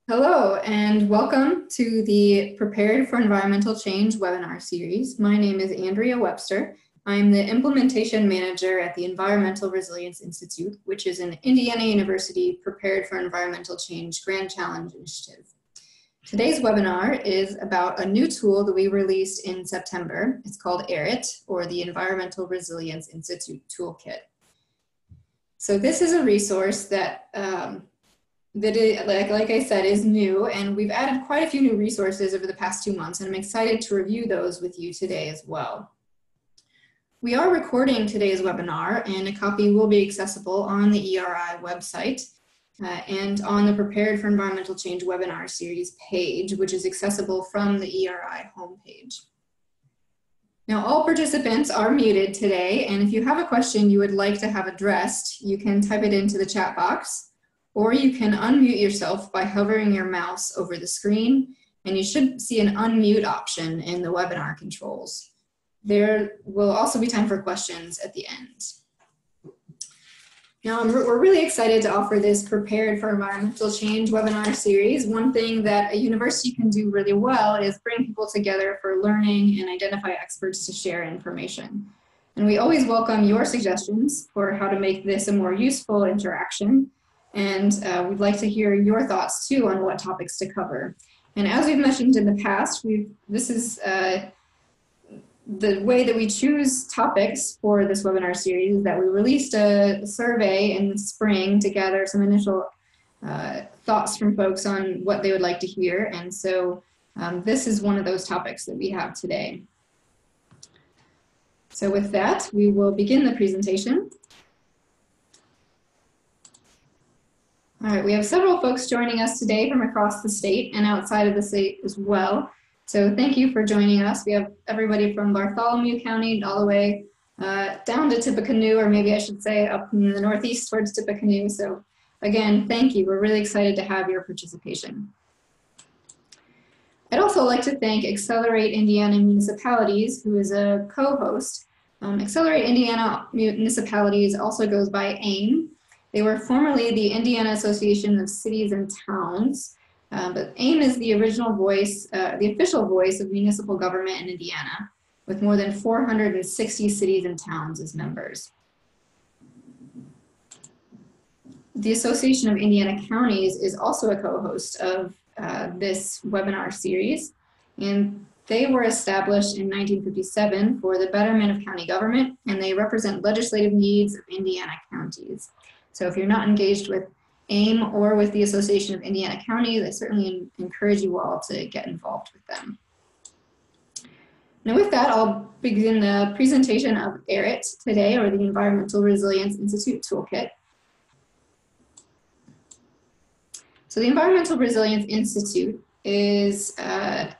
Hello and welcome to the Prepared for Environmental Change webinar series. My name is Andrea Webster. I'm the Implementation Manager at the Environmental Resilience Institute, which is an Indiana University Prepared for Environmental Change Grand Challenge initiative. Today's webinar is about a new tool that we released in September. It's called ERIT, or the Environmental Resilience Institute Toolkit. So this is a resource that like I said, is new, and we've added quite a few new resources over the past 2 months, and I'm excited to review those with you today as well. We are recording today's webinar, and a copy will be accessible on the ERI website and on the Prepared for Environmental Change webinar series page, which is accessible from the ERI homepage. Now, all participants are muted today, and if you have a question you would like to have addressed, you can type it into the chat box, or you can unmute yourself by hovering your mouse over the screen, and you should see an unmute option in the webinar controls. There will also be time for questions at the end. Now, we're really excited to offer this Prepared for Environmental Change webinar series. One thing that a university can do really well is bring people together for learning and identify experts to share information. And we always welcome your suggestions for how to make this a more useful interaction. And we'd like to hear your thoughts too on what topics to cover. And as we've mentioned in the past, this is the way that we choose topics for this webinar series, that we released a survey in the spring to gather some initial thoughts from folks on what they would like to hear. And so this is one of those topics that we have today. So with that, we will begin the presentation. All right, we have several folks joining us today from across the state and outside of the state as well. So thank you for joining us. We have everybody from Bartholomew County all the way down to Tippecanoe, or maybe I should say up in the northeast towards Tippecanoe. So again, thank you. We're really excited to have your participation. I'd also like to thank Accelerate Indiana Municipalities, who is a co-host. Accelerate Indiana Municipalities also goes by AIM. They were formerly the Indiana Association of Cities and Towns, but AIM is the original voice, the official voice of municipal government in Indiana, with more than 460 cities and towns as members. The Association of Indiana Counties is also a co-host of this webinar series, and they were established in 1957 for the betterment of county government, and they represent legislative needs of Indiana counties. So if you're not engaged with AIM or with the Association of Indiana Counties, I certainly encourage you all to get involved with them. Now with that, I'll begin the presentation of ERIT today, or the Environmental Resilience Institute Toolkit. So the Environmental Resilience Institute is a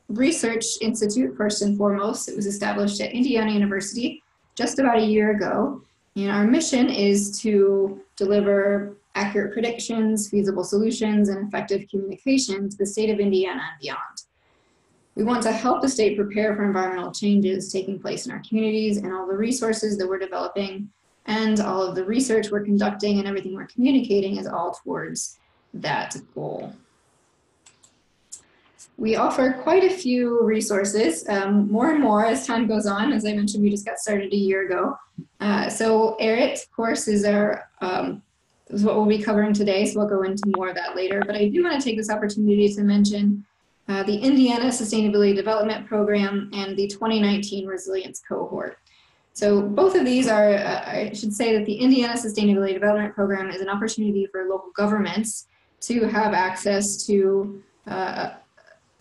research institute, first and foremost. It was established at Indiana University just about a year ago. And our mission is to deliver accurate predictions, feasible solutions, and effective communication to the state of Indiana and beyond. We want to help the state prepare for environmental changes taking place in our communities, and all the resources that we're developing and all of the research we're conducting and everything we're communicating is all towards that goal. We offer quite a few resources, more and more as time goes on. As I mentioned, we just got started a year ago. So ERIT, of course, is what we'll be covering today, so we'll go into more of that later. But I do want to take this opportunity to mention the Indiana Sustainability Development Program and the 2019 Resilience Cohort. So both of these are, I should say that the Indiana Sustainability Development Program is an opportunity for local governments to have access to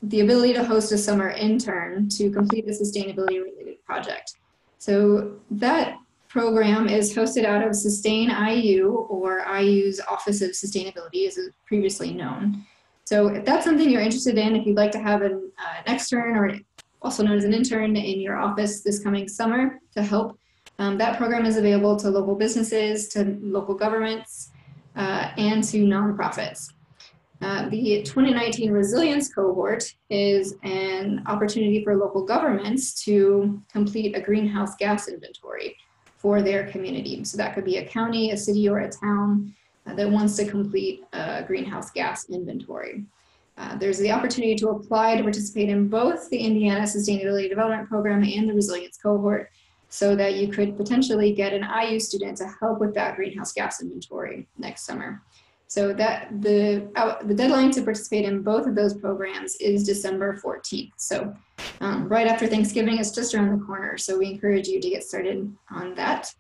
the ability to host a summer intern to complete a sustainability related project. So that program is hosted out of Sustain IU, or IU's Office of Sustainability as it's previously known. So if that's something you're interested in, if you'd like to have an extern, or also known as an intern, in your office this coming summer to help, that program is available to local businesses, to local governments, and to nonprofits. The 2019 Resilience Cohort is an opportunity for local governments to complete a greenhouse gas inventory for their community. So that could be a county, a city, or a town that wants to complete a greenhouse gas inventory. There's the opportunity to apply to participate in both the Indiana Sustainability Development Program and the Resilience Cohort, so that you could potentially get an IU student to help with that greenhouse gas inventory next summer. So that the deadline to participate in both of those programs is December 14th. So right after Thanksgiving, it's just around the corner. So we encourage you to get started on that.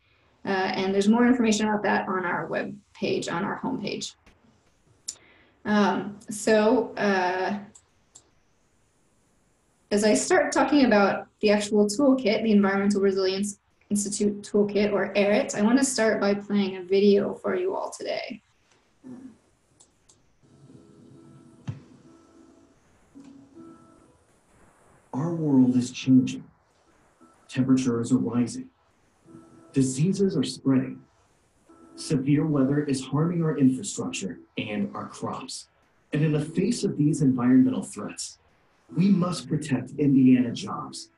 And there's more information about that on our web page, on our homepage. As I start talking about the actual toolkit, the Environmental Resilience Institute Toolkit, or ERIT, I want to start by playing a video for you all today. Our world is changing. Temperatures are rising. Diseases are spreading. Severe weather is harming our infrastructure and our crops. And in the face of these environmental threats, we must protect Indiana jobs,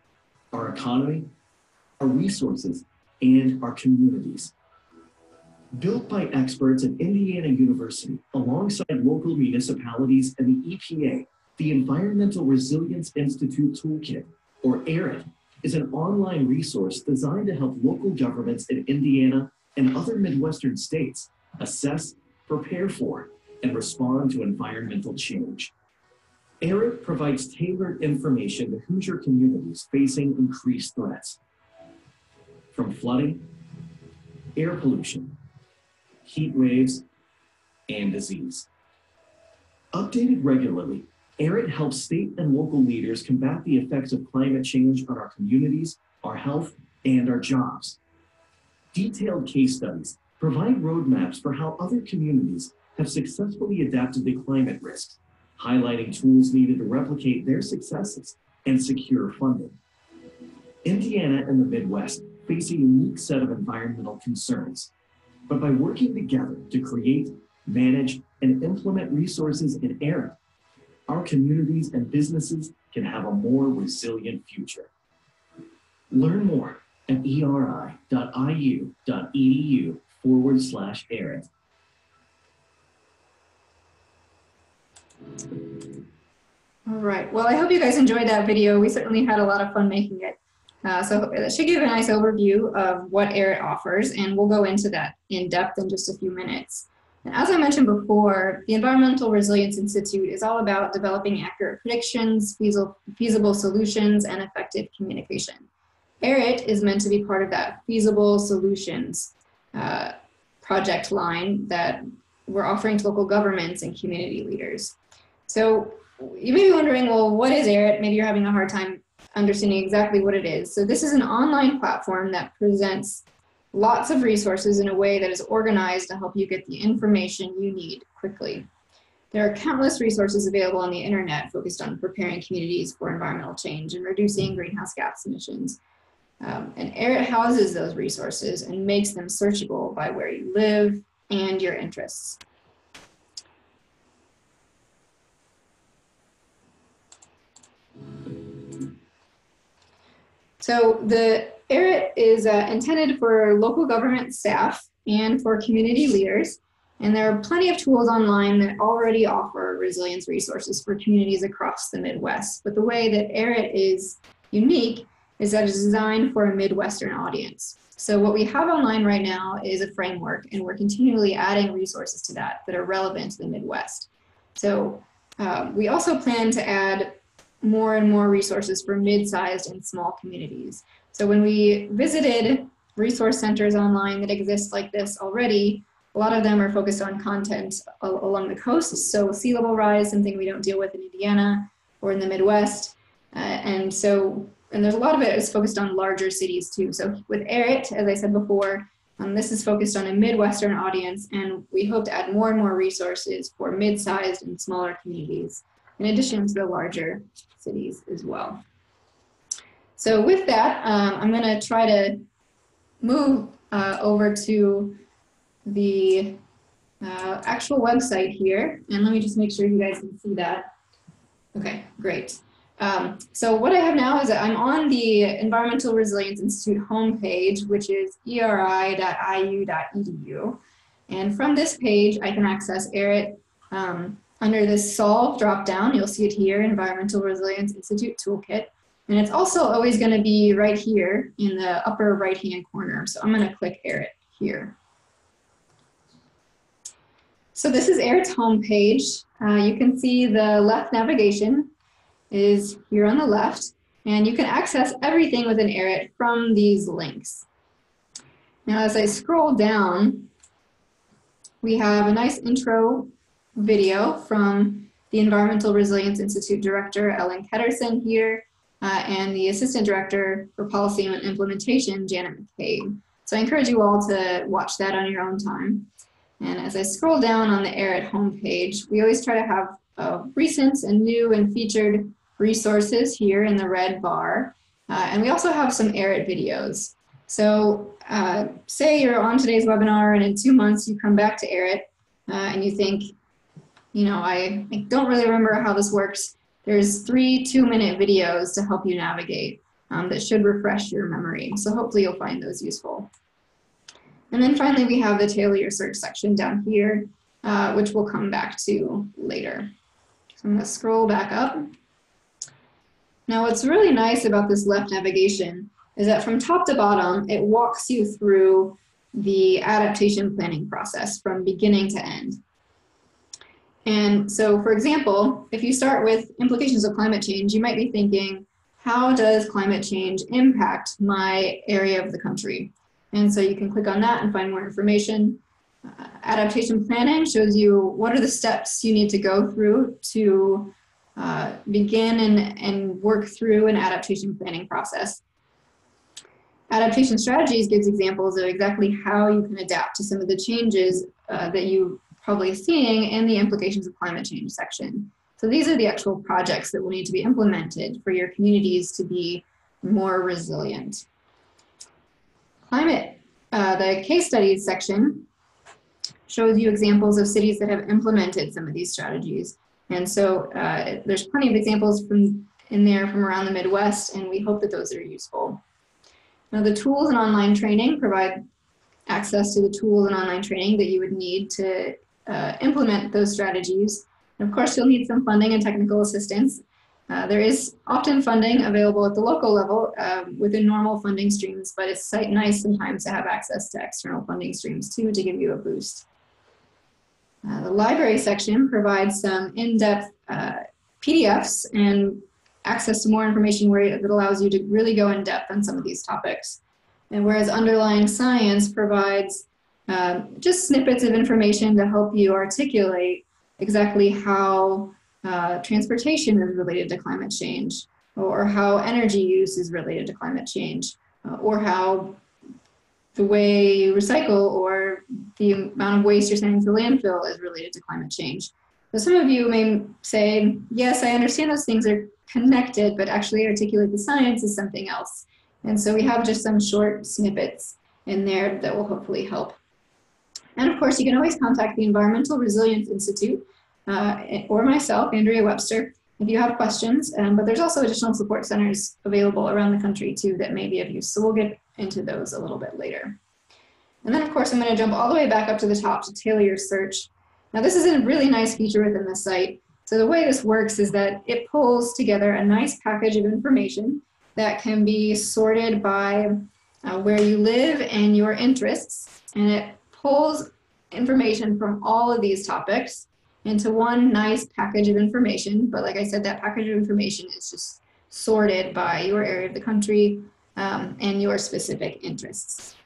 our economy, our resources, and our communities. Built by experts at Indiana University alongside local municipalities and the EPA, the Environmental Resilience Institute Toolkit, or ERIT, is an online resource designed to help local governments in Indiana and other Midwestern states assess, prepare for, and respond to environmental change. ERIT provides tailored information to Hoosier communities facing increased threats, from flooding, air pollution, heat waves, and disease. Updated regularly, ERIT helps state and local leaders combat the effects of climate change on our communities, our health, and our jobs. Detailed case studies provide roadmaps for how other communities have successfully adapted to climate risks, highlighting tools needed to replicate their successes and secure funding. Indiana and the Midwest face a unique set of environmental concerns, but by working together to create, manage, and implement resources in ERIT, our communities and businesses can have a more resilient future. Learn more at eri.iu.edu/ERIT. All right, well, I hope you guys enjoyed that video. We certainly had a lot of fun making it. So that should give a nice overview of what ERIT offers, and we'll go into that in depth in just a few minutes. And as I mentioned before, the Environmental Resilience Institute is all about developing accurate predictions, feasible solutions, and effective communication. ERIT is meant to be part of that feasible solutions project line that we're offering to local governments and community leaders. So you may be wondering, well, what is ERIT? Maybe you're having a hard time understanding exactly what it is. So this is an online platform that presents lots of resources in a way that is organized to help you get the information you need quickly. There are countless resources available on the internet focused on preparing communities for environmental change and reducing greenhouse gas emissions. And ERIT houses those resources and makes them searchable by where you live and your interests. So the ERIT is intended for local government staff and for community leaders, and there are plenty of tools online that already offer resilience resources for communities across the Midwest. But the way that ERIT is unique is that it's designed for a Midwestern audience. So what we have online right now is a framework, and we're continually adding resources to that are relevant to the Midwest. So we also plan to add more and more resources for mid-sized and small communities. So when we visited resource centers online that exist like this already, a lot of them are focused on content along the coast. So sea level rise, something we don't deal with in Indiana or in the Midwest. And there's a lot of it is focused on larger cities too. So with ERIT, as I said before, this is focused on a Midwestern audience, and we hope to add more and more resources for mid-sized and smaller communities, in addition to the larger cities as well. So with that, I'm going to try to move over to the actual website here. And let me just make sure you guys can see that. Okay, great. So what I have now is that I'm on the Environmental Resilience Institute homepage, which is eri.iu.edu. And from this page, I can access ERIT under this Solve dropdown. You'll see it here, Environmental Resilience Institute Toolkit. And it's also always going to be right here in the upper right-hand corner. So I'm going to click ERIT here. So this is ERIT's homepage. You can see the left navigation is here on the left, and you can access everything within ERIT from these links. Now, as I scroll down, we have a nice intro video from the Environmental Resilience Institute Director, Ellen Ketterson here, and the Assistant Director for Policy and Implementation, Janet McCabe. So I encourage you all to watch that on your own time. And as I scroll down on the ERIT homepage, we always try to have recent and new and featured resources here in the red bar. And we also have some ERIT videos. So say you're on today's webinar and in 2 months you come back to ERIT and you think, you know, I don't really remember how this works. There's 3 2-minute videos to help you navigate that should refresh your memory. So hopefully you'll find those useful. And then finally, we have the Tailor Your Search section down here, which we'll come back to later. So I'm going to scroll back up. Now, what's really nice about this left navigation is that from top to bottom, it walks you through the adaptation planning process from beginning to end. And so, for example, if you start with implications of climate change, you might be thinking, how does climate change impact my area of the country? And so you can click on that and find more information. Adaptation planning shows you what are the steps you need to go through to begin and work through an adaptation planning process. Adaptation Strategies gives examples of exactly how you can adapt to some of the changes that you're probably seeing in the implications of climate change section. So these are the actual projects that will need to be implemented for your communities to be more resilient. The case studies section shows you examples of cities that have implemented some of these strategies. And so there's plenty of examples in there from around the Midwest, and we hope that those are useful. Now, the tools and online training provide access to the tools and online training that you would need to implement those strategies. And of course, you'll need some funding and technical assistance. There is often funding available at the local level within normal funding streams, but it's nice sometimes to have access to external funding streams too to give you a boost. The library section provides some in-depth PDFs and access to more information that allows you to really go in depth on some of these topics. And whereas underlying science provides just snippets of information to help you articulate exactly how transportation is related to climate change, or how energy use is related to climate change, or how the way you recycle or the amount of waste you're sending to landfill is related to climate change. So some of you may say, yes, I understand those things are connected, but actually articulate the science is something else. And so we have just some short snippets in there that will hopefully help. And of course, you can always contact the Environmental Resilience Institute or myself, Andrea Webster, if you have questions, but there's also additional support centers available around the country too that may be of use. So we'll get into those a little bit later. And then of course, I'm going to jump all the way back up to the top to tailor your search. Now this is a really nice feature within the site. So the way this works is that it pulls together a nice package of information that can be sorted by where you live and your interests. And it pulls information from all of these topics into one nice package of information. But like I said, that package of information is just sorted by your area of the country and your specific interests.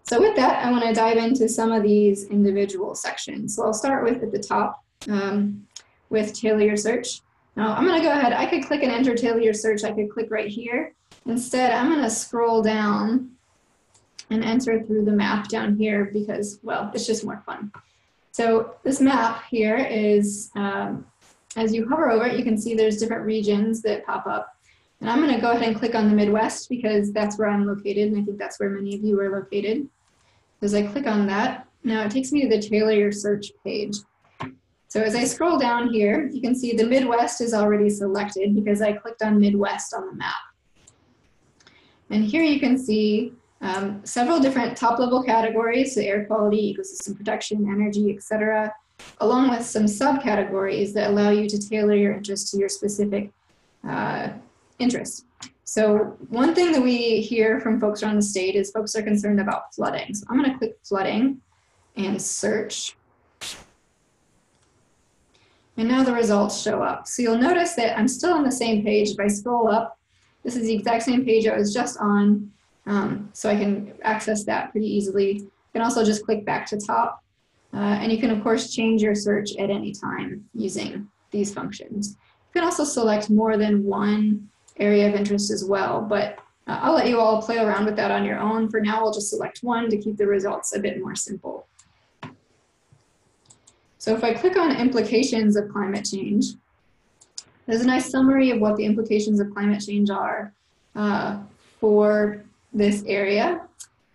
So with that, I want to dive into some of these individual sections. So I'll start with at the top with tailor your search. Now I'm going to go ahead, I could click and enter tailor your search. I could click right here. Instead, I'm going to scroll down and enter through the map down here because, well, it's just more fun. So this map here is, as you hover over it, you can see there's different regions that pop up. And I'm going to go ahead and click on the Midwest because that's where I'm located, and I think that's where many of you are located. As I click on that, now it takes me to the Tailor Your Search page. So as I scroll down here, you can see the Midwest is already selected because I clicked on Midwest on the map. And here you can see several different top-level categories, so air quality, ecosystem protection, energy, etc., along with some subcategories that allow you to tailor your interest to your specific interest. So one thing that we hear from folks around the state is folks are concerned about flooding. So I'm going to click flooding and search. And now the results show up. So you'll notice that I'm still on the same page. If I scroll up, this is the exact same page I was just on, so I can access that pretty easily. You can also just click back to top, and you can, of course, change your search at any time using these functions. You can also select more than one area of interest as well, but I'll let you all play around with that on your own. For now, we'll just select one to keep the results a bit more simple. So if I click on implications of climate change, there's a nice summary of what the implications of climate change are for this area.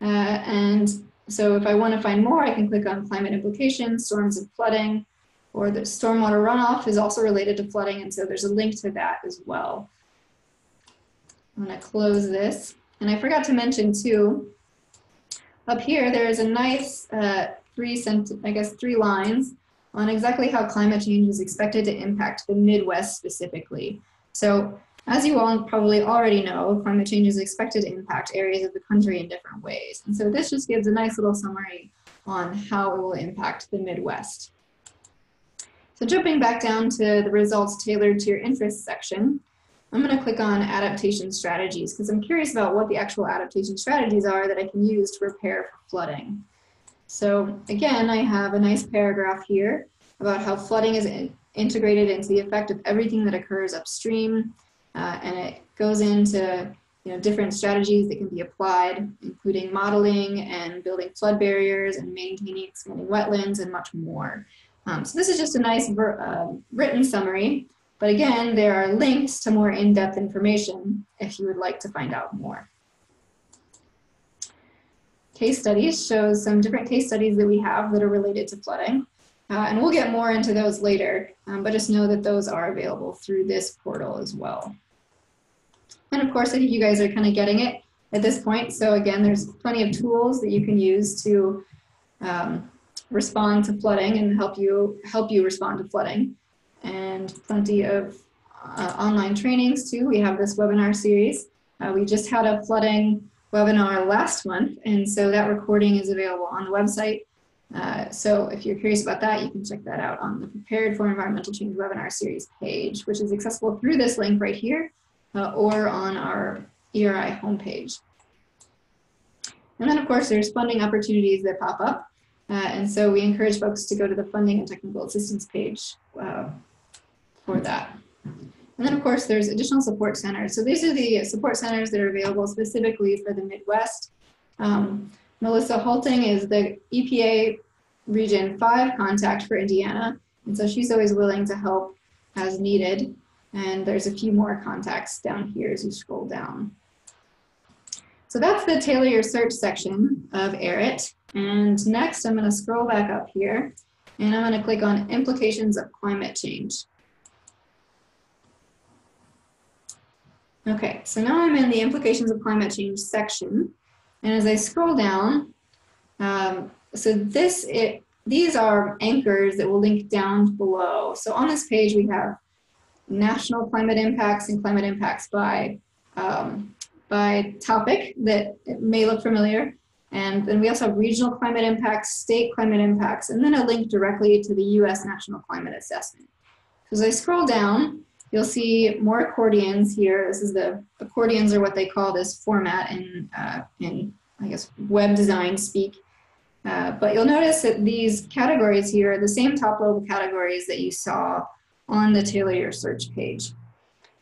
And so if I want to find more, I can click on climate implications, storms and flooding, or the stormwater runoff is also related to flooding, and so there's a link to that as well. I'm going to close this. And I forgot to mention too, up here there is a nice three lines on exactly how climate change is expected to impact the Midwest specifically. So as you all probably already know, climate change is expected to impact areas of the country in different ways. And so this just gives a nice little summary on how it will impact the Midwest. So jumping back down to the results tailored to your interests section, I'm going to click on Adaptation Strategies because I'm curious about what the actual adaptation strategies are that I can use to prepare for flooding. So again, I have a nice paragraph here about how flooding is integrated into the effect of everything that occurs upstream, and it goes into different strategies that can be applied, including modeling and building flood barriers and maintaining expanding wetlands and much more. So this is just a nice written summary, but again, there are links to more in-depth information if you would like to find out more. Case studies shows some different case studies that we have that are related to flooding. And we'll get more into those later, but just know that those are available through this portal as well. And of course, I think you guys are kind of getting it at this point. So again, there's plenty of tools that you can use to respond to flooding and help you respond to flooding. And plenty of online trainings too. We have this webinar series. We just had a flooding webinar last month, and so that recording is available on the website. So if you're curious about that, you can check that out on the Prepared for Environmental Change webinar series page, which is accessible through this link right here, or on our ERI homepage. And then of course there's funding opportunities that pop up, and so we encourage folks to go to the funding and technical assistance page for that. And then of course there's additional support centers. So these are the support centers that are available specifically for the Midwest. Melissa Halting is the EPA Region 5 contact for Indiana, and so she's always willing to help as needed. And there's a few more contacts down here as you scroll down. So that's the Tailor Your Search section of ERIT. And next I'm going to scroll back up here, and I'm going to click on Implications of Climate Change. Okay, so now I'm in the Implications of Climate Change section. And as I scroll down, these are anchors that will link down below. So on this page, we have national climate impacts and climate impacts by topic that may look familiar. And then we also have regional climate impacts, state climate impacts, and then a link directly to the US National Climate Assessment. So as I scroll down, you'll see more accordions here. This is the accordions are what they call this format in I guess web design speak. But you'll notice that these categories here are the same top level categories that you saw on the Tailor Your Search page.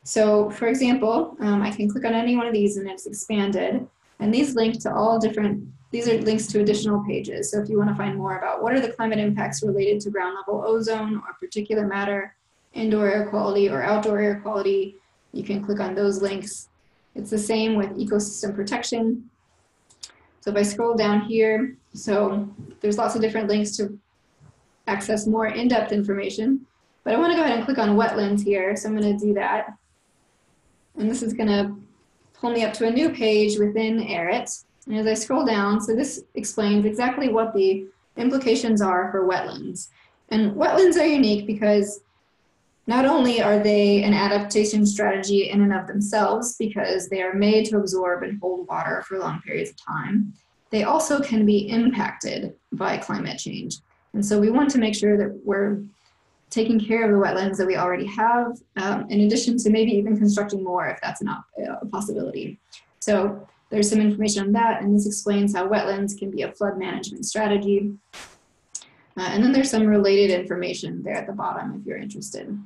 So for example, I can click on any one of these and it's expanded. And these link to all different, these are links to additional pages. So if you want to find more about what are the climate impacts related to ground level ozone or particulate matter, indoor air quality or outdoor air quality, you can click on those links. It's the same with ecosystem protection. So if I scroll down here, so there's lots of different links to access more in-depth information, but I want to go ahead and click on wetlands here. So I'm going to do that. And this is going to pull me up to a new page within ERIT. And as I scroll down, so this explains exactly what the implications are for wetlands. And wetlands are unique because not only are they an adaptation strategy in and of themselves because they are made to absorb and hold water for long periods of time, they also can be impacted by climate change. And so we want to make sure that we're taking care of the wetlands that we already have, in addition to maybe even constructing more if that's a possibility. So there's some information on that, and this explains how wetlands can be a flood management strategy. And then there's some related information there at the bottom if you're interested.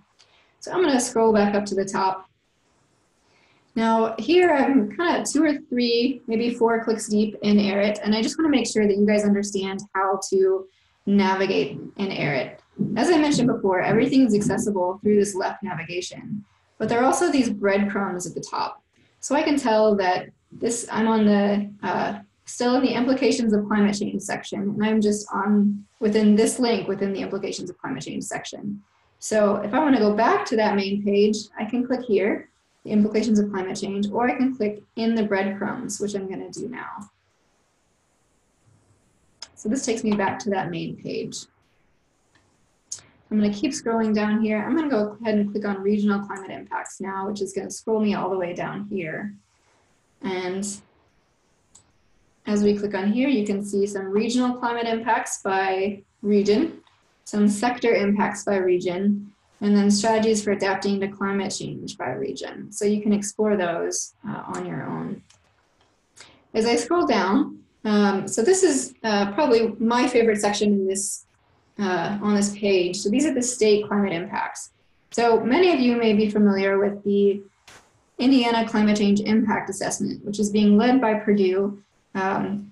So I'm going to scroll back up to the top. Now here I'm kind of 2 or 3, maybe 4 clicks deep in ERIT, and I just want to make sure that you guys understand how to navigate in ERIT. As I mentioned before, everything is accessible through this left navigation, but there are also these breadcrumbs at the top. So I can tell that I'm on the still in the implications of climate change section, and I'm just within this link within the implications of climate change section. So if I want to go back to that main page, I can click here, the implications of climate change, or I can click in the breadcrumbs, which I'm going to do now. So this takes me back to that main page. I'm going to keep scrolling down here. I'm going to go ahead and click on regional climate impacts now, which is going to scroll me all the way down here. And as we click on here, you can see some regional climate impacts by region, some sector impacts by region, and then strategies for adapting to climate change by region. So you can explore those on your own. As I scroll down, so this is probably my favorite section in this on this page. So these are the state climate impacts. So many of you may be familiar with the Indiana Climate Change Impact Assessment, which is being led by Purdue. And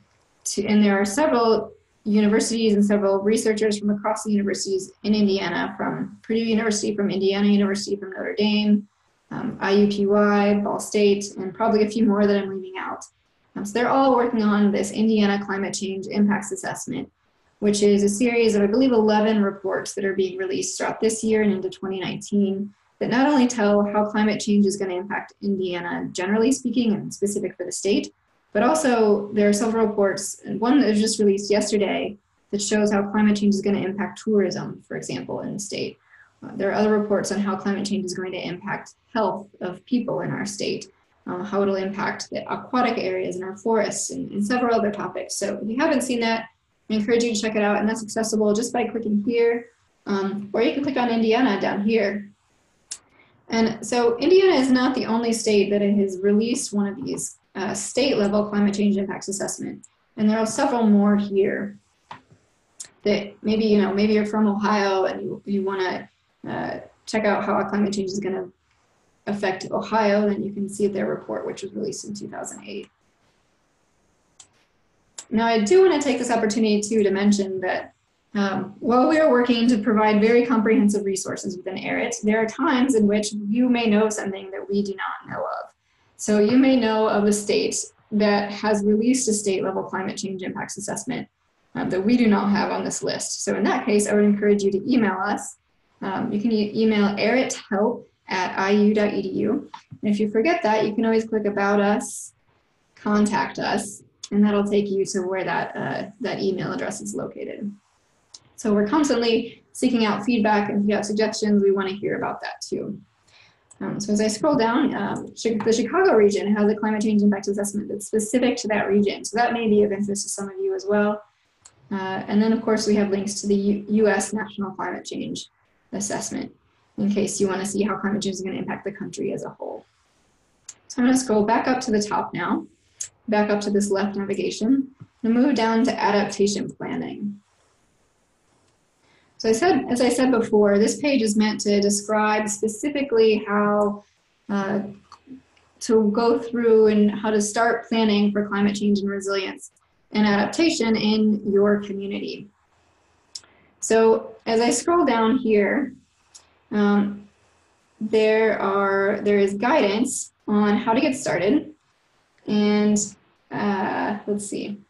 there are several universities and several researchers from across the universities in Indiana, from Purdue University, from Indiana University, from Notre Dame, IUPUI, Ball State, and probably a few more that I'm leaving out. So they're all working on this Indiana Climate Change Impacts Assessment, which is a series of, I believe, 11 reports that are being released throughout this year and into 2019 that not only tell how climate change is going to impact Indiana, generally speaking, and specific for the state, but also there are several reports, and one that was just released yesterday that shows how climate change is going to impact tourism, for example, in the state. There are other reports on how climate change is going to impact health of people in our state, how it'll impact the aquatic areas in our forests, and several other topics. So if you haven't seen that, I encourage you to check it out, and that's accessible just by clicking here, or you can click on Indiana down here. And so Indiana is not the only state that has released one of these state-level climate change impacts assessment, and there are several more here that maybe maybe you're from Ohio and you want to check out how climate change is going to affect Ohio. Then you can see their report, which was released in 2008. Now, I do want to take this opportunity too to mention that while we are working to provide very comprehensive resources within ERIT, there are times in which you may know something that we do not know of. So you may know of a state that has released a state-level climate change impacts assessment that we do not have on this list. So in that case, I would encourage you to email us. You can email erithelp@iu.edu. And if you forget that, you can always click About Us, Contact Us, and that'll take you to where that email address is located. So we're constantly seeking out feedback, and if you have suggestions, we want to hear about that too. So as I scroll down, the Chicago region has a climate change impact assessment that's specific to that region. So that may be of interest to some of you as well. And then of course we have links to the US National Climate Change Assessment in case you want to see how climate change is going to impact the country as a whole. So I'm going to scroll back up to the top now, back up to this left navigation, and move down to adaptation planning. So as I said before, this page is meant to describe specifically how to go through and how to start planning for climate change and resilience and adaptation in your community. So as I scroll down here, there is guidance on how to get started, and let's see.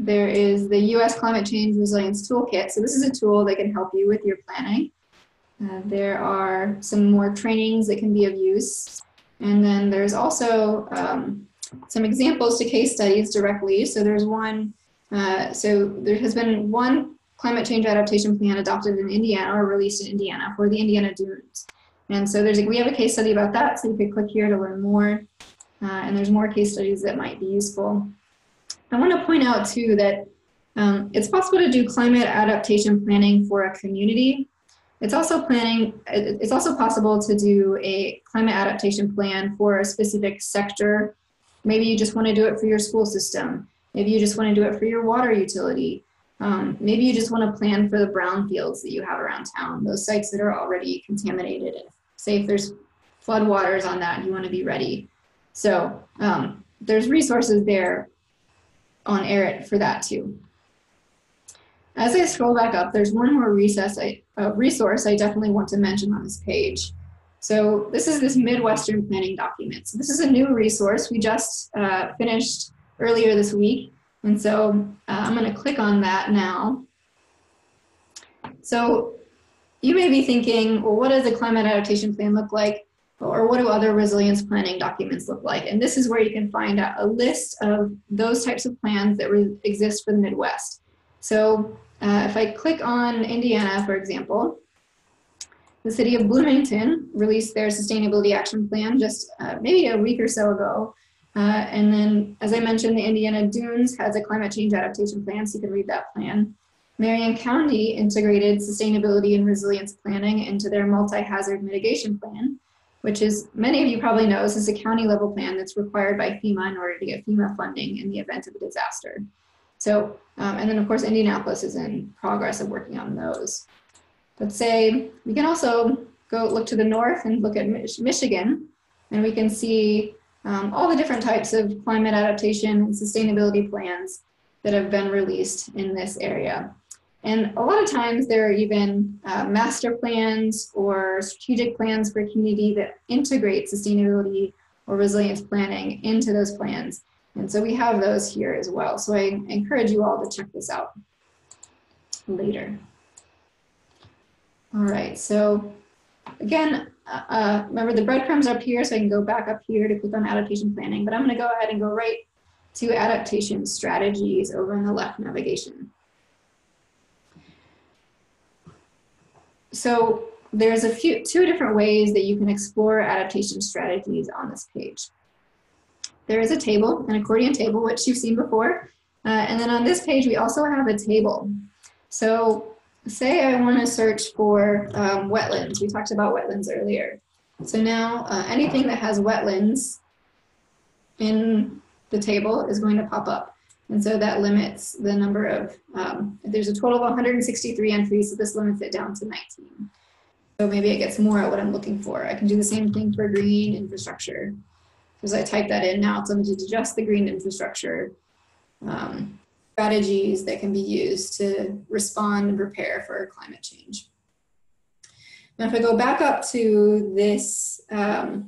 There is the U.S. Climate Change Resilience Toolkit. So this is a tool that can help you with your planning. There are some more trainings that can be of use. And then there's also some examples to case studies directly. So there's one, so there has been one climate change adaptation plan adopted in Indiana or released in Indiana for the Indiana dunes. And so we have a case study about that, so you could click here to learn more. And there's more case studies that might be useful. I want to point out too that it's possible to do climate adaptation planning for a community. It's also possible to do a climate adaptation plan for a specific sector. Maybe you just want to do it for your school system. Maybe you just want to do it for your water utility. Maybe you just want to plan for the brownfields that you have around town, those sites that are already contaminated. Say if there's floodwaters on that, you want to be ready. So there's resources there on ERIT for that too. As I scroll back up, there's one more resource I definitely want to mention on this page. So this is this Midwestern planning document. So this is a new resource we just finished earlier this week. And so I'm going to click on that now. So you may be thinking, well, what does a climate adaptation plan look like? Or what do other resilience planning documents look like? And this is where you can find out a list of those types of plans that exist for the Midwest. So if I click on Indiana, for example, the city of Bloomington released their sustainability action plan just maybe a week or so ago. And then, as I mentioned, the Indiana Dunes has a climate change adaptation plan, so you can read that plan. Marion County integrated sustainability and resilience planning into their multi-hazard mitigation plan, which is, many of you probably know, this is a county level plan that's required by FEMA in order to get FEMA funding in the event of a disaster. So, and then of course, Indianapolis is in progress of working on those. Let's say, we can also go look to the north and look at Michigan, and we can see all the different types of climate adaptation and sustainability plans that have been released in this area. And a lot of times there are even master plans or strategic plans for a community that integrate sustainability or resilience planning into those plans. And so we have those here as well. So I encourage you all to check this out later. All right, so again, remember the breadcrumbs are up here, so I can go back up here to click on adaptation planning, but I'm going to go ahead and go right to adaptation strategies over in the left navigation. So there's two different ways that you can explore adaptation strategies on this page. There is a table, an accordion table, which you've seen before. And then on this page, we also have a table. So say I want to search for wetlands. We talked about wetlands earlier. So now anything that has wetlands in the table is going to pop up. And so that limits the number of, there's a total of 163 entries, so this limits it down to 19. So maybe it gets more at what I'm looking for. I can do the same thing for green infrastructure. As I type that in now, it's limited to just the green infrastructure strategies that can be used to respond and prepare for climate change. Now, if I go back up to this, to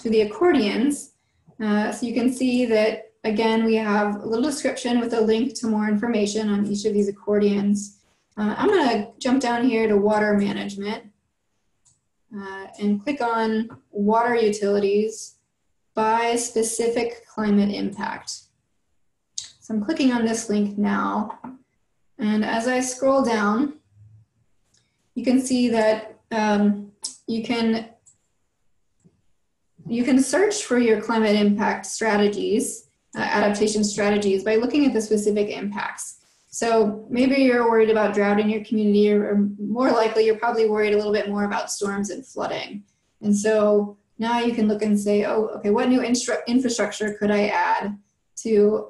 the accordions, so you can see that, again, we have a little description with a link to more information on each of these accordions. I'm going to jump down here to water management and click on water utilities by specific climate impact. So I'm clicking on this link now, and as I scroll down, you can see that you can search for your climate impact strategies, adaptation strategies, by looking at the specific impacts. So maybe you're worried about drought in your community, or more likely you're probably worried a little bit more about storms and flooding. And so now you can look and say, oh, okay, what new infrastructure could I add to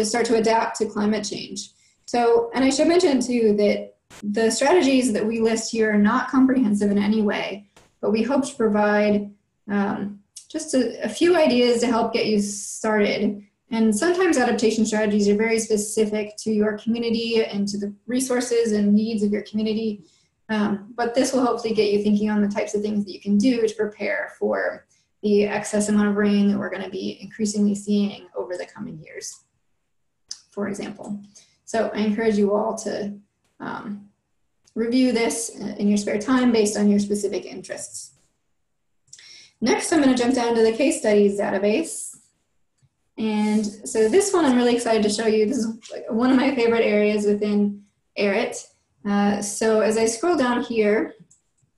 start to adapt to climate change? So, and I should mention too that the strategies that we list here are not comprehensive in any way, but we hope to provide just a few ideas to help get you started. And sometimes adaptation strategies are very specific to your community and to the resources and needs of your community. But this will hopefully get you thinking on the types of things that you can do to prepare for the excess amount of rain that we're going to be increasingly seeing over the coming years, for example. So I encourage you all to review this in your spare time based on your specific interests. Next, I'm going to jump down to the case studies database. And so this one I'm really excited to show you. This is one of my favorite areas within ERIT. So as I scroll down here,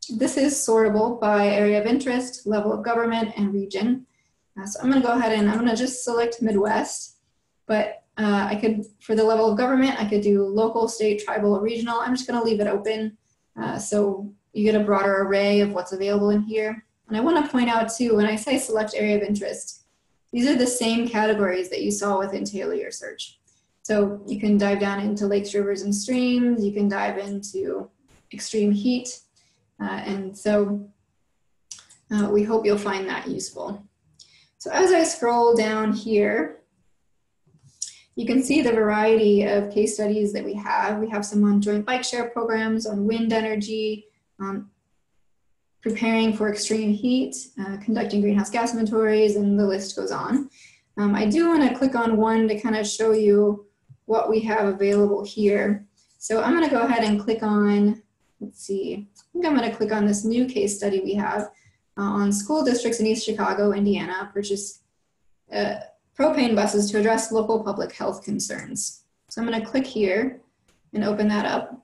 this is sortable by area of interest, level of government, and region. So I'm going to go ahead and I'm going to just select Midwest. But I could, for the level of government, I could do local, state, tribal, or regional. I'm just going to leave it open so you get a broader array of what's available in here. And I want to point out too, when I say select area of interest, these are the same categories that you saw within Tailor search. So you can dive down into lakes, rivers, and streams. You can dive into extreme heat. And so we hope you'll find that useful. So as I scroll down here, you can see the variety of case studies that we have. We have some on joint bike share programs, on wind energy, preparing for extreme heat, conducting greenhouse gas inventories, and the list goes on. I do want to click on one to kind of show you what we have available here. So I'm going to go ahead and click on, let's see, I think I'm going to click on this new case study we have on school districts in East Chicago, Indiana, purchase propane buses to address local public health concerns. So I'm going to click here and open that up.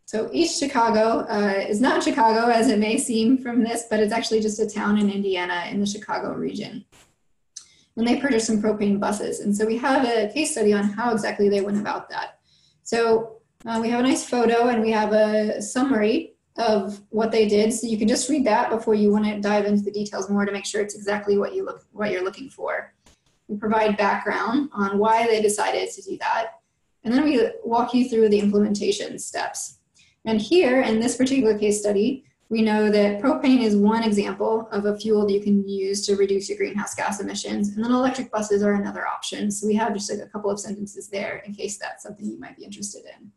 So East Chicago is not Chicago as it may seem from this, but it's actually just a town in Indiana in the Chicago region. And they purchased some propane buses. And so we have a case study on how exactly they went about that. So we have a nice photo and we have a summary of what they did. So you can just read that before you want to dive into the details more to make sure it's exactly what you're looking for. We provide background on why they decided to do that. And then we walk you through the implementation steps. And here in this particular case study, we know that propane is one example of a fuel that you can use to reduce your greenhouse gas emissions. And then electric buses are another option. So we have just like a couple of sentences there in case that's something you might be interested in.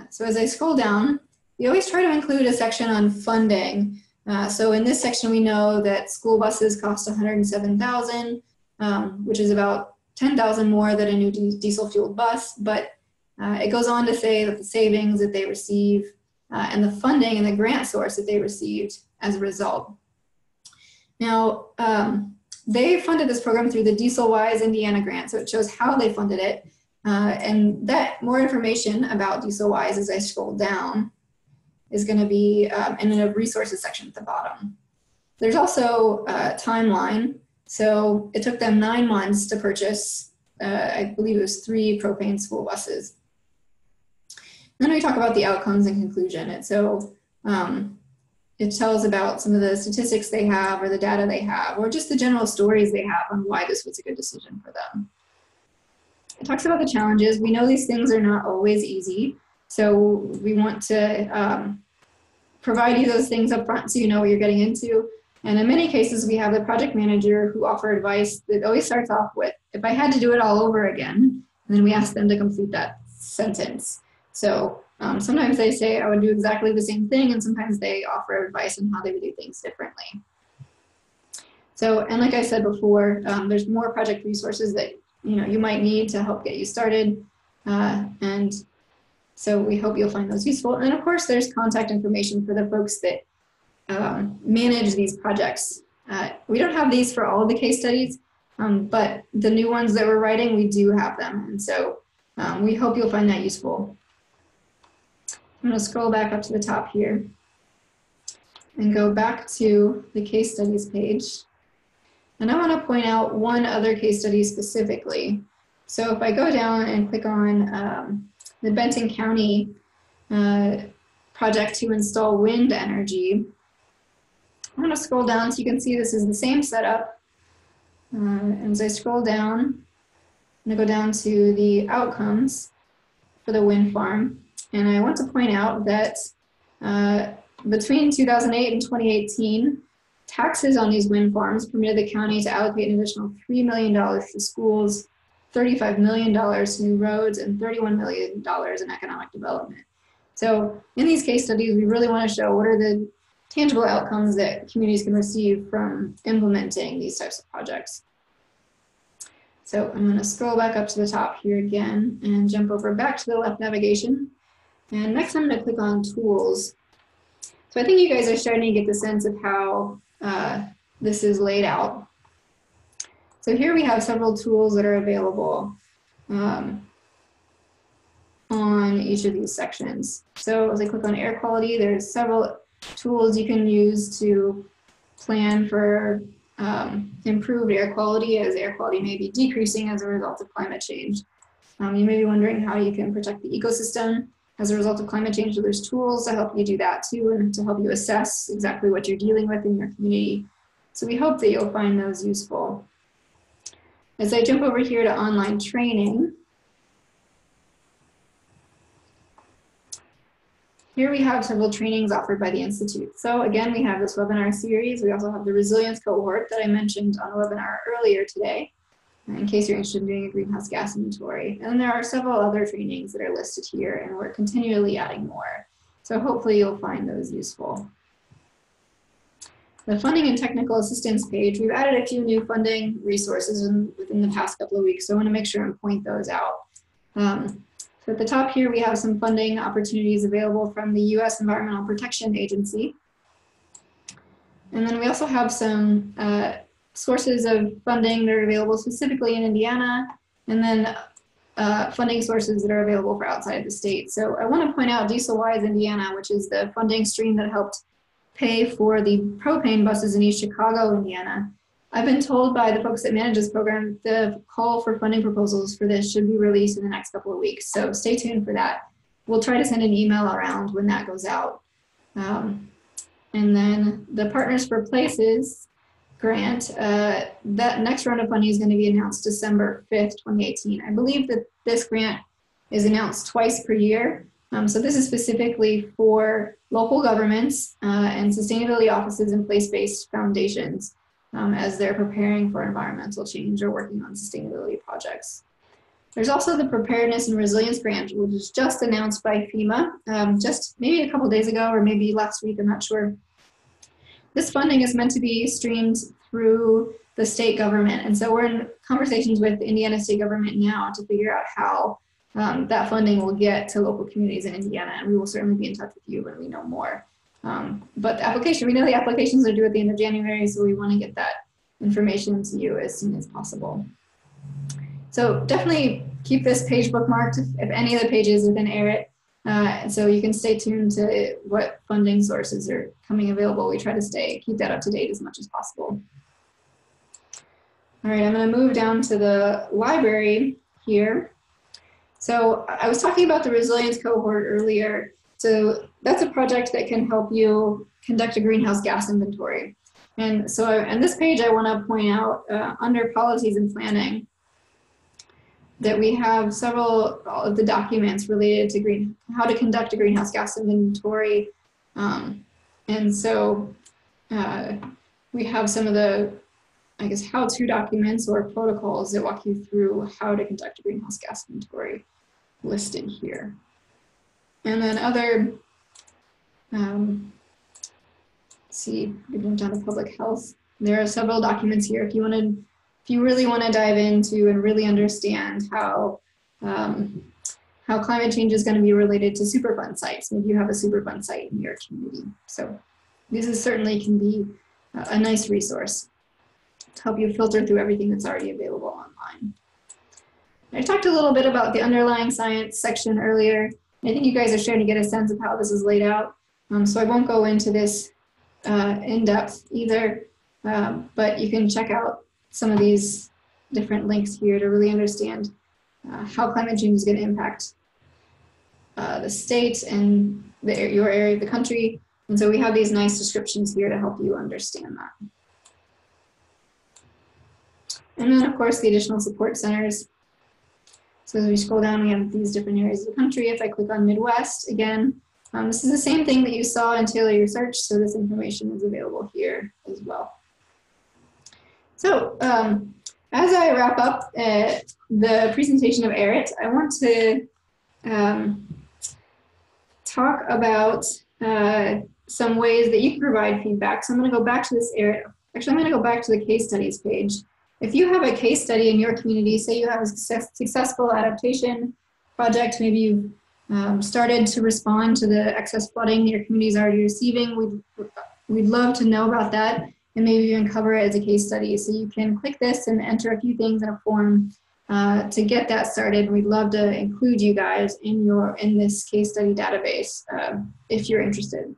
So as I scroll down, we always try to include a section on funding. So in this section, we know that school buses cost $107,000, which is about $10,000 more than a new diesel fueled bus. But it goes on to say that the savings that they receive and the funding and the grant source that they received as a result. Now, they funded this program through the Diesel-Wise Indiana grant, so it shows how they funded it. And that more information about Diesel-Wise as I scroll down is going to be in the resources section at the bottom. There's also a timeline. So it took them 9 months to purchase, I believe it was 3 propane school buses. Then we talk about the outcomes and conclusion. And so it tells about some of the statistics they have or the data they have, or just the general stories they have on why this was a good decision for them. It talks about the challenges. We know these things are not always easy. So we want to provide you those things up front so you know what you're getting into. And in many cases, we have the project manager who offer advice that always starts off with, if I had to do it all over again, and then we ask them to complete that sentence. So sometimes they say, I would do exactly the same thing, and sometimes they offer advice on how they would do things differently. So, and like I said before, there's more project resources that you might need to help get you started. And so we hope you'll find those useful. And of course, there's contact information for the folks that manage these projects. We don't have these for all of the case studies, but the new ones that we're writing, we do have them. And so we hope you'll find that useful. I'm going to scroll back up to the top here and go back to the case studies page. And I want to point out one other case study specifically. So if I go down and click on the Benton County project to install wind energy, I'm going to scroll down so you can see this is the same setup. And as I scroll down, I'm going to go down to the outcomes for the wind farm. And I want to point out that between 2008 and 2018, taxes on these wind farms permitted the county to allocate an additional $3 million to schools, $35 million to new roads, and $31 million in economic development. So in these case studies, we really want to show what are the tangible outcomes that communities can receive from implementing these types of projects. So I'm going to scroll back up to the top here again and jump over back to the left navigation. And next I'm going to click on tools. So I think you guys are starting to get the sense of how this is laid out. So here we have several tools that are available on each of these sections. So as I click on air quality, there's several tools you can use to plan for improved air quality, as air quality may be decreasing as a result of climate change. You may be wondering how you can protect the ecosystem as a result of climate change. So there's tools to help you do that too, and to help you assess exactly what you're dealing with in your community. So we hope that you'll find those useful. As I jump over here to online training, here we have several trainings offered by the Institute. So again, we have this webinar series. We also have the resilience cohort that I mentioned on the webinar earlier today, in case you're interested in doing a greenhouse gas inventory. And there are several other trainings that are listed here, and we're continually adding more. So hopefully you'll find those useful. The funding and technical assistance page, we've added a few new funding resources within the past couple of weeks, so I want to make sure and point those out. So at the top here, we have some funding opportunities available from the U.S. Environmental Protection Agency. And then we also have some sources of funding that are available specifically in Indiana, and then funding sources that are available for outside the state. So I want to point out Diesel-Wise Indiana, which is the funding stream that helped pay for the propane buses in East Chicago, Indiana. I've been told by the folks that manage this program, the call for funding proposals for this should be released in the next couple of weeks. So stay tuned for that. We'll try to send an email around when that goes out. And then the Partners for Places grant, that next round of funding is going to be announced December 5th, 2018. I believe that this grant is announced twice per year. So this is specifically for local governments and sustainability offices and place-based foundations as they're preparing for environmental change or working on sustainability projects. There's also the Preparedness and Resilience Grant, which was just announced by FEMA just maybe a couple days ago or maybe last week, I'm not sure. This funding is meant to be streamed through the state government. And so we're in conversations with the Indiana state government now to figure out how that funding will get to local communities in Indiana, and we will certainly be in touch with you when we know more. But the application, we know the applications are due at the end of January, so we want to get that information to you as soon as possible. So definitely keep this page bookmarked if any of the pages within ERIT, so you can stay tuned to what funding sources are coming available. We try to keep that up to date as much as possible. All right, I'm going to move down to the library here. So I was talking about the resilience cohort earlier. So that's a project that can help you conduct a greenhouse gas inventory. And so on this page, I want to point out under policies and planning that we have several of the documents related to how to conduct a greenhouse gas inventory. And so we have some of the, I guess, how-to documents or protocols that walk you through how to conduct a greenhouse gas inventory listed here. And then other, let's see, we jump down to public health. There are several documents here if you really want to dive into and really understand how climate change is going to be related to Superfund sites. Maybe you have a Superfund site in your community. So this certainly can be a nice resource to help you filter through everything that's already available online. I talked a little bit about the underlying science section earlier. I think you guys are starting to get a sense of how this is laid out. So I won't go into this in depth either, but you can check out some of these different links here to really understand how climate change is going to impact the state and your area of the country. And so we have these nice descriptions here to help you understand that. And then, of course, the additional support centers. So as we scroll down, we have these different areas of the country. If I click on Midwest, again, this is the same thing that you saw in Tailor Your Search, so this information is available here as well. So as I wrap up the presentation of ERIT, I want to talk about some ways that you can provide feedback. So I'm going to go back to this ERIT. Actually, I'm going to go back to the case studies page. If you have a case study in your community, say you have a successful adaptation project, maybe you've started to respond to the excess flooding your community is already receiving, we'd love to know about that. and maybe even cover it as a case study. So you can click this and enter a few things in a form to get that started. We'd love to include you guys in this case study database if you're interested.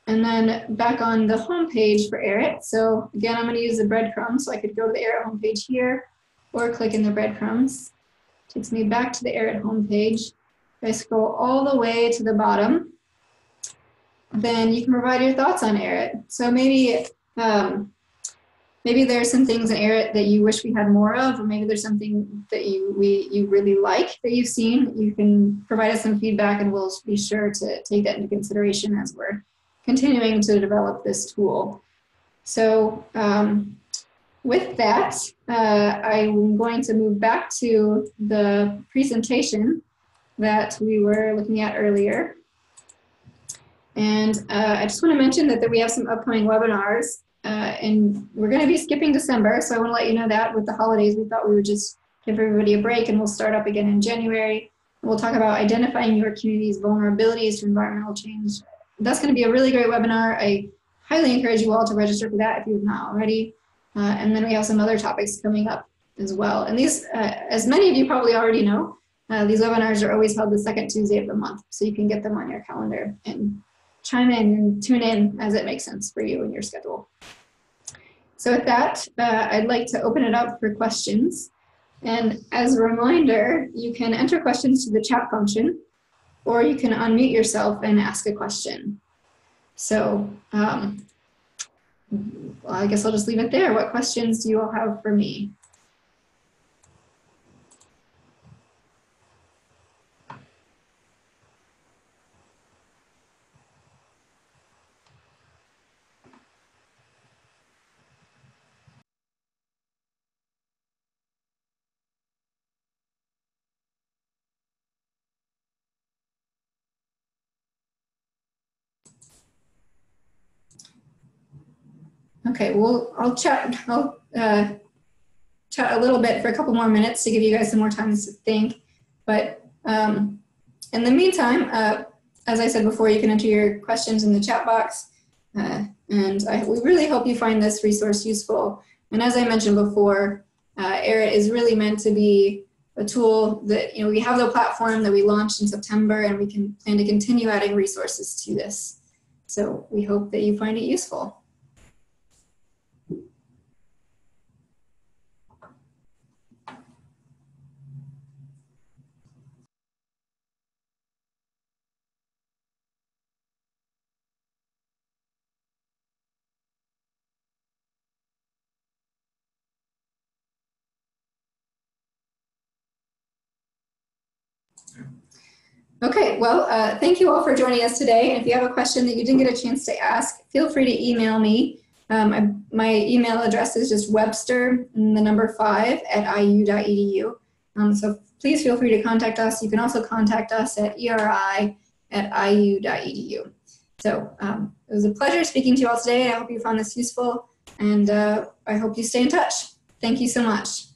And then back on the home page for ERIT. So again, I'm going to use the breadcrumbs. So I could go to the ERIT homepage here or click in the breadcrumbs. Takes me back to the ERIT homepage. If I scroll all the way to the bottom, then you can provide your thoughts on ERIT. So maybe maybe there's some things in ERIT that you wish we had more of, or maybe there's something that you really like that you've seen. You can provide us some feedback, and we'll be sure to take that into consideration as we're continuing to develop this tool. So with that, I'm going to move back to the presentation that we were looking at earlier. And I just want to mention that we have some upcoming webinars, and we're going to be skipping December. So I want to let you know that with the holidays, we thought we would just give everybody a break, and we'll start up again in January. And we'll talk about identifying your community's vulnerabilities to environmental change. That's going to be a really great webinar. I highly encourage you all to register for that if you have not already. And then we have some other topics coming up as well. And these, as many of you probably already know, these webinars are always held the second Tuesday of the month. So you can get them on your calendar and chime in and tune in as it makes sense for you and your schedule. So with that, I'd like to open it up for questions. And as a reminder, you can enter questions to the chat function, or you can unmute yourself and ask a question. So well, I guess I'll just leave it there. What questions do you all have for me? Okay, well, I'll chat a little bit for a couple more minutes to give you guys some more time to think. But in the meantime, as I said before, you can enter your questions in the chat box. We really hope you find this resource useful. And as I mentioned before, ERIT is really meant to be a tool that, we have the platform that we launched in September, and we can plan to continue adding resources to this. So we hope that you find it useful. Okay, well, thank you all for joining us today. And if you have a question that you didn't get a chance to ask, feel free to email me. My email address is just Webster and the number 5@iu.edu. So please feel free to contact us. You can also contact us at eri@iu.edu. So it was a pleasure speaking to you all today. I hope you found this useful, and I hope you stay in touch. Thank you so much.